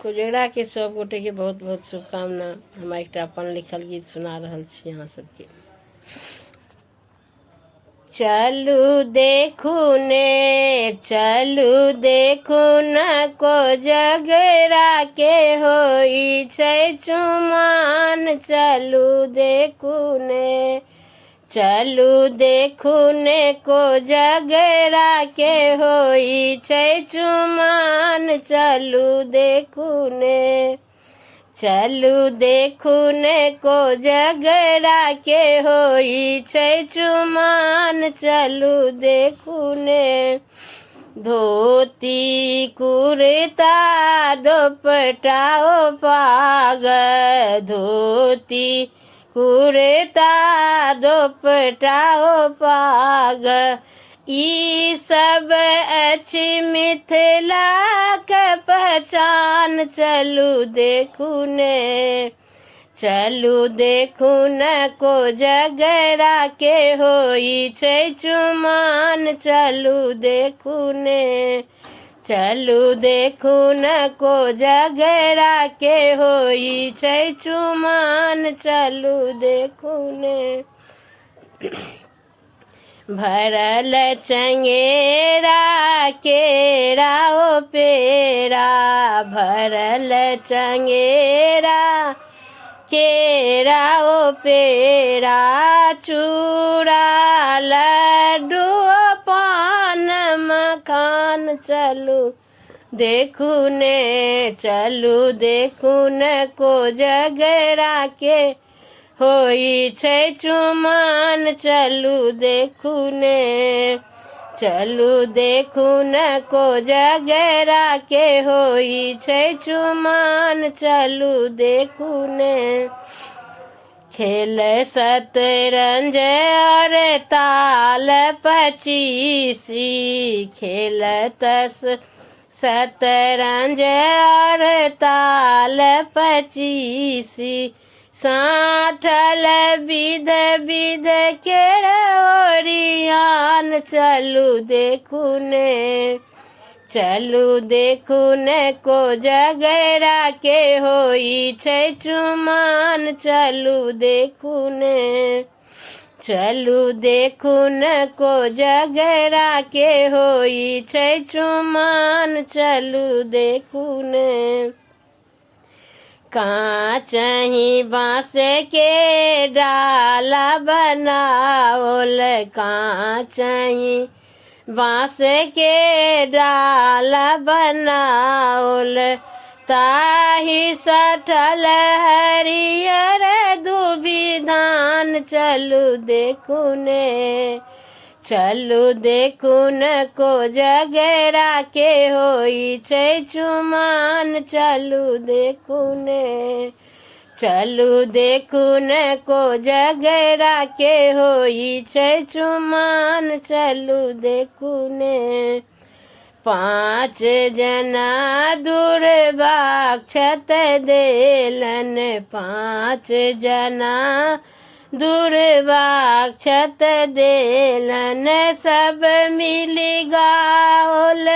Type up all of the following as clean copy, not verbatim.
कोजगरा के सब गोटे के बहुत बहुत शुभकामना। हम एक अपन लिखल गीत सुना रहल छी अहाँ सबके। चलू देखू ने, चलू देखू न कोजगरा के होई छै चुमान। चलू देखू ने, चलू देखू ने कोजगरा के होई छै चुमान। चलू देखू ने, चलू देखू ने कोजगरा के होई छै चुमान। चलू देखू ने, धोती कुर्ता दुपट्टा ओ पाग, धोती कुर्ता दुपट्टा ओ पाग, ई सब अछि मिथिला के पहचान। चलू देखू ने, चलू देखू न कोजगरा के होई छै चुमान। चलू देखू ने, चलू देखू न कोजगरा के होई छै चुमान। चलू देखू ने, भरल चंगेरा केरा ओ पेरा, भरल चंगेरा केरा ओ पेरा, चूड़ा लड्डू पान मखान। चलू देखू ने, चलू देखू न कोजगरा के होई छै चुमान। चलू देखू ने, चलू देखू न कोजगरा के होई छै चुमान। चलू देखू ने, खेल शतरंज और ताल पचीसी, खेलत शतरंज और ताल पचीसी, साठल विध विध के ओरियान। चलू देखू ने, चलू देखू ने कोजगरा के होई छै चुमान। चलू देखू ने, चलू देखू न कोजगरा के होई छै चुमान। चलू देखू ने, काचही बाँस के डाला बनाओल, काचही बाँस के डाला बनाओल, ताही सठल हरियर दुभी धान। चलू देखू ने, चलू देखू न कोजगरा के होई छै चुमान। चलू देखू ने, चलू देखू न कोजगरा के होई छै चुमान। चलू देखू ने, 5 जना दुर्वाक्षत देलन, 5 जना दुर्वाक्षत देलन, सब मिली गाओल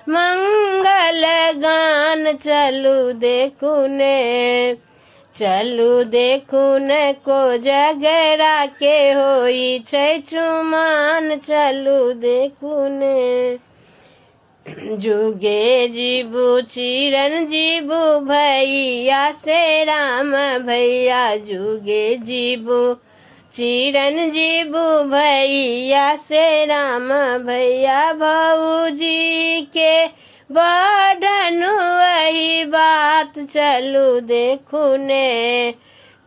मंगल गान। चलू देखू ने, चलू देखू न कोजगरा के होई छै चुमान। चलू देखू ने, जुगे जीबू चिरंजीबू भैया से राम भैया, जुगे जीबू चिरंजीबू भैया से राम भैया, भौजी के बढ़नु वही बात। चलू देखू ने,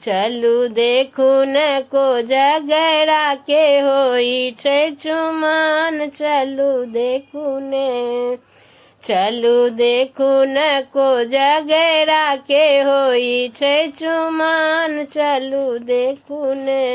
चलू देखू न कोजगरा के होई छै चुमान। चलू देखू ने, चलू देखू न कोजगरा के होई छै चुमान। चलू देखू ने।